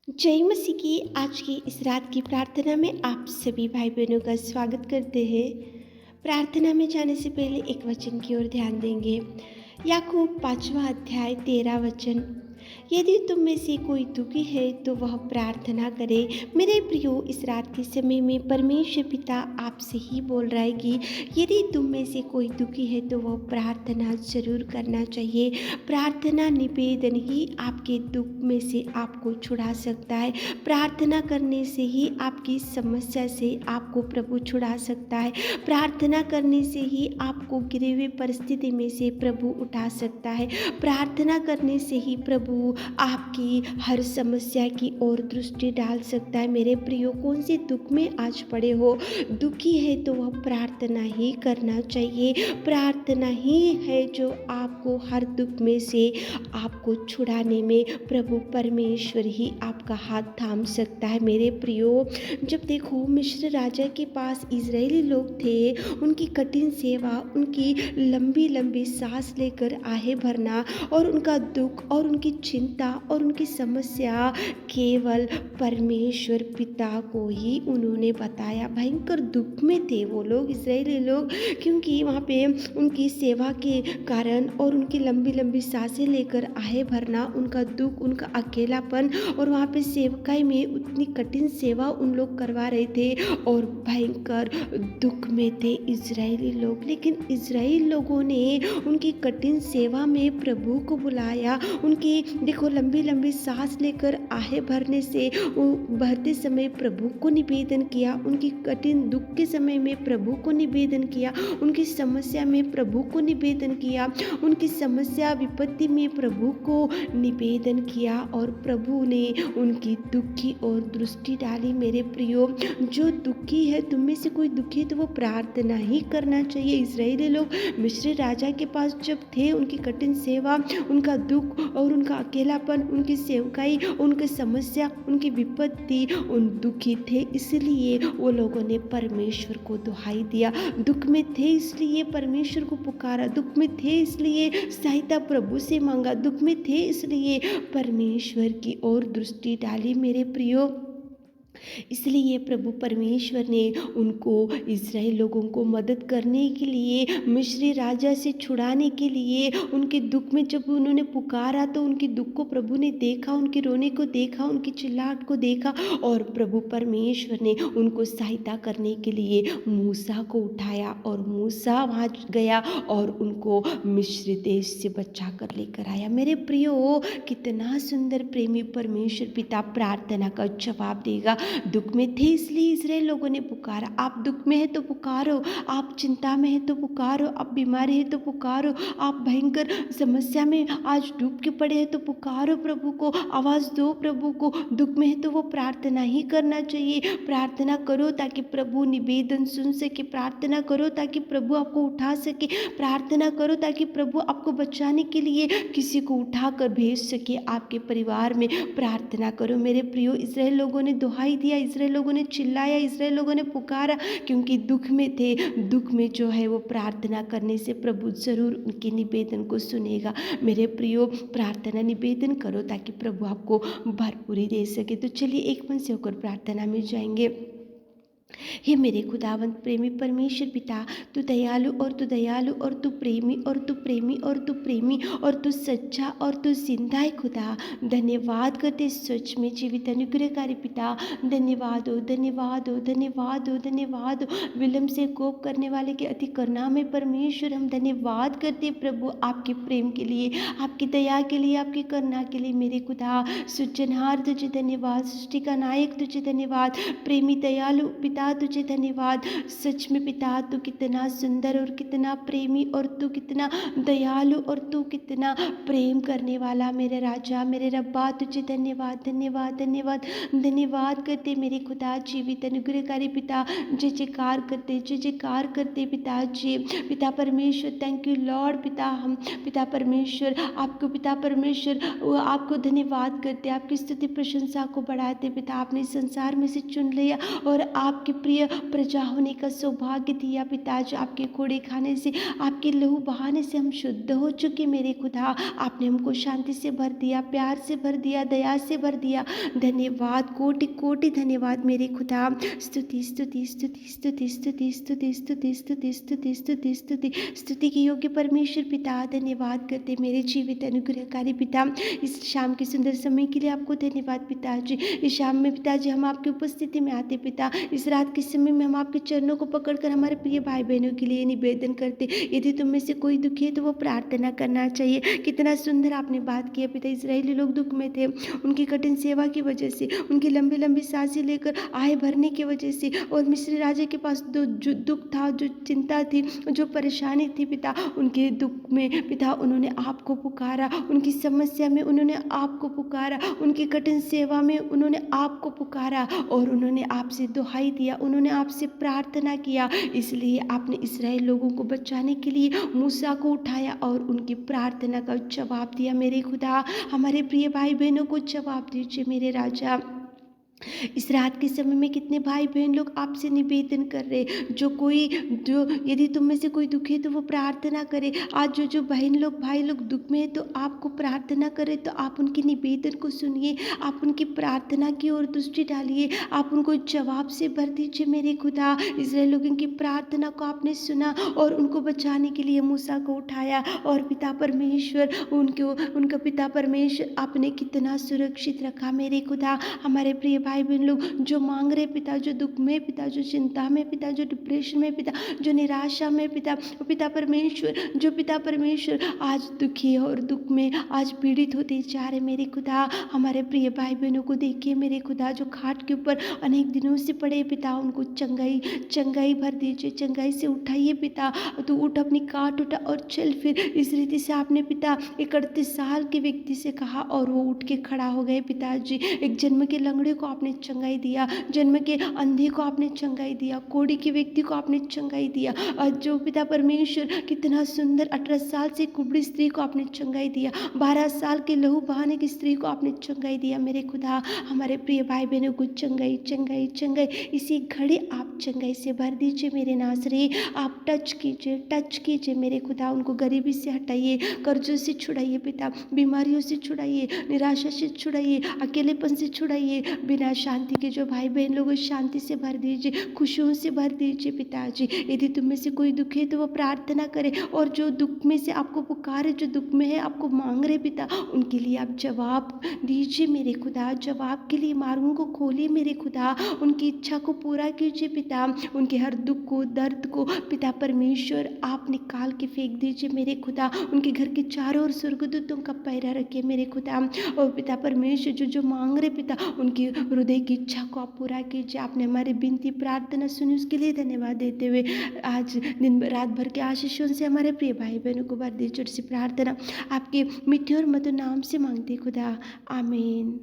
जय मसीह की आज की इस रात की प्रार्थना में आप सभी भाई बहनों का स्वागत करते हैं। प्रार्थना में जाने से पहले एक वचन की ओर ध्यान देंगे। याकूब 5वां अध्याय 13 वचन। यदि तुम में से कोई दुखी है तो वह प्रार्थना करे। मेरे प्रियो, इस रात के समय में परमेश्वर पिता आपसे ही बोल रहा है कि यदि तुम में से कोई दुखी है तो वह प्रार्थना जरूर करना चाहिए। प्रार्थना निवेदन ही आपके दुख में से आपको छुड़ा सकता है। प्रार्थना करने से ही आपकी समस्या से आपको प्रभु छुड़ा सकता है। प्रार्थना करने से ही आपको गिरे हुए परिस्थिति में से प्रभु उठा सकता है। प्रार्थना करने से ही प्रभु आपकी हर समस्या की ओर दृष्टि डाल सकता है। मेरे प्रियो, कौन से दुख में आज पड़े हो, दुखी है तो वह प्रार्थना ही करना चाहिए। प्रार्थना ही है जो आपको हर दुख में से आपको छुड़ाने में प्रभु परमेश्वर ही आपका हाथ थाम सकता है। मेरे प्रियो, जब देखो मिस्र राजा के पास इजरायली लोग थे, उनकी कठिन सेवा, उनकी लंबी लंबी सांस लेकर आहें भरना और उनका दुख और उनकी चिंता और उनकी समस्या केवल परमेश्वर पिता को ही उन्होंने बताया। भयंकर दुख में थे वो लोग, इजरायली लोग, क्योंकि वहाँ पे उनकी सेवा के कारण और उनकी लंबी लंबी सांसें लेकर आहें भरना, उनका दुख, उनका अकेलापन, और वहाँ पे सेवकाई में उतनी कठिन सेवा उन लोग करवा रहे थे और भयंकर दुख में थे इजरायली लोग। लेकिन इजराइल लोगों ने उनकी कठिन सेवा में प्रभु को बुलाया। उनकी देखो लंबी लंबी सांस लेकर आहें भरने से वो भरते समय प्रभु को निवेदन किया, उनकी कठिन दुख के समय में प्रभु को निवेदन किया, उनकी समस्या में प्रभु को निवेदन किया, उनकी समस्या विपत्ति में प्रभु को निवेदन किया और प्रभु ने उनकी दुख की ओर दृष्टि डाली। मेरे प्रियो, जो दुखी है, तुम में से कोई दुखी है तो वो प्रार्थना ही करना चाहिए। इजरायली लोग मिस्र राजा के पास जब थे, उनकी कठिन सेवा, उनका दुख और उनका अकेलापन, उनकी सेवकाई, उनकी समस्या, उनकी विपत्ति, उन दुखी थे, इसलिए वो लोगों ने परमेश्वर को दुहाई दिया। दुख में थे इसलिए परमेश्वर को पुकारा, दुख में थे इसलिए सहायता प्रभु से मांगा, दुख में थे इसलिए परमेश्वर की ओर दृष्टि डाली। मेरे प्रियो, इसलिए प्रभु परमेश्वर ने उनको, इज़राइल लोगों को मदद करने के लिए, मिस्री राजा से छुड़ाने के लिए, उनके दुख में जब उन्होंने पुकारा तो उनके दुख को प्रभु ने देखा, उनके रोने को देखा, उनकी चिल्लाहट को देखा और प्रभु परमेश्वर ने उनको सहायता करने के लिए मूसा को उठाया और मूसा वहाँ गया और उनको मिस्र देश से बचा कर लेकर आया। मेरे प्रियो, कितना सुंदर प्रेमी परमेश्वर पिता प्रार्थना का जवाब देगा। दुख में थे इसलिए इजराइल लोगों ने पुकारा। आप दुख में है तो पुकारो, आप चिंता में है तो पुकारो, आप बीमारी है तो पुकारो, आप भयंकर समस्या में आज डूब के पड़े हैं तो पुकारो प्रभु को, आवाज दो प्रभु को। दुख में है तो वो प्रार्थना ही करना चाहिए। प्रार्थना करो ताकि प्रभु निवेदन सुन सके, प्रार्थना करो ताकि प्रभु आपको उठा सके, प्रार्थना करो ताकि प्रभु आपको बचाने के लिए किसी को उठा कर भेज सके आपके परिवार में। प्रार्थना करो मेरे प्रियो। इजराइल लोगों ने दुहाई दिया, इजराइल लोगों ने चिल्लाया, इजराइल लोगों ने पुकारा, क्योंकि दुख में थे। दुख में जो है वो प्रार्थना करने से प्रभु जरूर उनके निवेदन को सुनेगा। मेरे प्रियो, प्रार्थना निवेदन करो ताकि प्रभु आपको भरपूरी दे सके। तो चलिए एक मन से होकर प्रार्थना में जाएंगे। हे मेरे खुदावंत प्रेमी परमेश्वर पिता, तू दयालु और तू दयालु और तू प्रेमी और तू प्रेमी और तू प्रेमी और तू सच्चा और तू जिंदा है खुदा। धन्यवाद करते सच में जीवित अनुग्रहकारी पिता। धन्यवाद हो, धन्यवाद हो, धन्यवाद हो, धन्यवाद हो। विलम्ब से कोप करने वाले के अति करुणा में परमेश्वर हम धन्यवाद करते प्रभु, आपके प्रेम के लिए, आपकी दया के लिए, आपकी करुणा के लिए। मेरे खुदा सृजनहार तुझे धन्यवाद, सृष्टि का नायक तुझे धन्यवाद, प्रेमी दयालु पिता तुझे धन्यवाद। सच में पिता, तू कितना सुंदर और कितना प्रेमी और तू कितना दयालु और तू कितना प्रेम करने वाला मेरे राजा, मेरे रब्बा, तुझे धन्यवाद, धन्यवाद, धन्यवाद, धन्यवाद करते मेरे खुदा। जीवित अनुग्रहकारी पिता, जय जयकार करते, जय जयकार करते पिताजी। पिता परमेश्वर, थैंक यू लॉर्ड। पिता, हम पिता परमेश्वर आपको, पिता परमेश्वर आपको धन्यवाद करते, आपकी स्तुति प्रशंसा को बढ़ाते। पिता, आपने संसार में से चुन लिया और आपके आपकी प्रिय प्रजा होने का सौभाग्य दिया पिताजी। आपके कोड़े खाने से, आपके लहू बहाने से हम शुद्ध हो चुके मेरे खुदा। आपने हमको शांति से भर दिया, प्यार से भर दिया, दया से भर दिया। धन्यवाद, कोटि कोटि धन्यवाद मेरे खुदा। स्तुति स्तुति स्तुति स्तुति स्तुति स्तुति स्तुति स्तुति स्तुति स्तुति स्तुति स्तुति के योग्य परमेश्वर पिता, धन्यवाद करते मेरे जीवित अनुग्रहकारी पिता। इस शाम के सुंदर समय के लिए आपको धन्यवाद पिताजी। इस शाम में पिताजी हम आपकी उपस्थिति में आते पिता। इस रात के समय में हम आपके चरणों को पकड़कर हमारे प्रिय भाई बहनों के लिए निवेदन करते, यदि तुम में से कोई दुखी है तो वो प्रार्थना करना चाहिए। कितना सुंदर आपने बात किया पिता। इस्राएली लोग दुख में थे, उनकी कठिन सेवा की वजह से, उनकी लंबी लंबी सांसें लेकर आय भरने की वजह से, और मिस्र राजा के पास जो दुख था, जो चिंता थी, जो परेशानी थी पिता, उनके दुख में पिता उन्होंने आपको पुकारा, उनकी समस्या में उन्होंने आपको पुकारा, उनकी कठिन सेवा में उन्होंने आपको पुकारा, और उन्होंने आपसे दुहाई दिया, उन्होंने आपसे प्रार्थना किया। इसलिए आपने इस्राएल लोगों को बचाने के लिए मूसा को उठाया और उनकी प्रार्थना का जवाब दिया मेरे खुदा। हमारे प्रिय भाई बहनों को जवाब दीजिए मेरे राजा। इस रात के समय में कितने भाई बहन लोग आपसे निवेदन कर रहे, जो यदि तुम में से कोई दुखी है तो वो प्रार्थना करे। आज जो बहन लोग भाई लोग दुख में है तो आपको प्रार्थना करे, तो आप उनके निवेदन को सुनिए, आप उनकी प्रार्थना की ओर दृष्टि डालिए, आप उनको जवाब से भर दीजिए मेरे खुदा। इस्राएल लोगों की प्रार्थना को आपने सुना और उनको बचाने के लिए मूसा को उठाया, और पिता परमेश्वर उनका पिता परमेश्वर आपने कितना सुरक्षित रखा मेरे खुदा। हमारे प्रिय भाई बहन लोग जो मांग रहे पिता, जो दुख में पिता, जो चिंता में पिता, जो डिप्रेशन में पिता, जो निराशा में पिता, पिता परमेश्वर आज दुखी है और दुख में आज पीड़ित होते जा रहे मेरे खुदा। हमारे प्रिय भाई बहनों को देखिए मेरे खुदा, जो खाट के ऊपर अनेक दिनों से पड़े पिता, उनको चंगाई भर दीजिए, चंगाई से उठाइए पिता। तू उठ, अपनी काट उठा और चल फिर। इस रीति से आपने पिता 31 साल के व्यक्ति से कहा और वो उठ के खड़ा हो गए पिताजी। एक जन्म के लंगड़े को आपने चंगाई दिया, जन्म के अंधे को आपने चंगाई दिया, कोढ़ी के व्यक्ति को आपने चंगाई दिया। और जो पिता परमेश्वर कितना सुंदर 18 साल से कुबड़ी स्त्री को आपने चंगाई दिया, 12 साल के लहू बहाने की स्त्री को आपने चंगाई दिया मेरे खुदा। हमारे प्रिय भाई बहनों को चंगाई चंगाई चंगाई इसी घड़ी आप चंगाई से भर दीजिए मेरे नासरी। आप टच कीजिए मेरे खुदा। उनको गरीबी से हटाइए, कर्जों से छुड़ाइए पिता, बीमारियों से छुड़ाइए, निराशा से छुड़ाइए, अकेलेपन से छुड़ाइए। बिना शांति के जो भाई बहन लोग शांति से भर दीजिए, खुशियों से भर दीजिए पिताजी। यदि तुम में से कोई दुखी है तो वो प्रार्थना करे, और जो दुख में से आपको पुकारे, जो दुख में है आपको मांग रहे पिता, उनके लिए आप जवाब दीजिए मेरे खुदा। जवाब के लिए मार्गों को खोलिए मेरे खुदा, उनकी इच्छा को पूरा कीजिए पिता। उनके हर दुख को, दर्द को पिता परमेश्वर आप निकाल के फेंक दीजिए मेरे खुदा। उनके घर के चारों ओर स्वर्गदूतों का पहरा रखिए मेरे खुदा। और पिता परमेश्वर जो मांग रहे पिता, उनकी हृदय की इच्छा को आप पूरा कीजिए। आपने हमारी विनती प्रार्थना सुनी, उसके लिए धन्यवाद देते हुए आज दिन रात भर के आशीषों से हमारे प्रिय भाई बहनों को भर दीजिए। छोटी सी प्रार्थना आपके मीठे और मधुर नाम से मांगते खुदा, आमीन।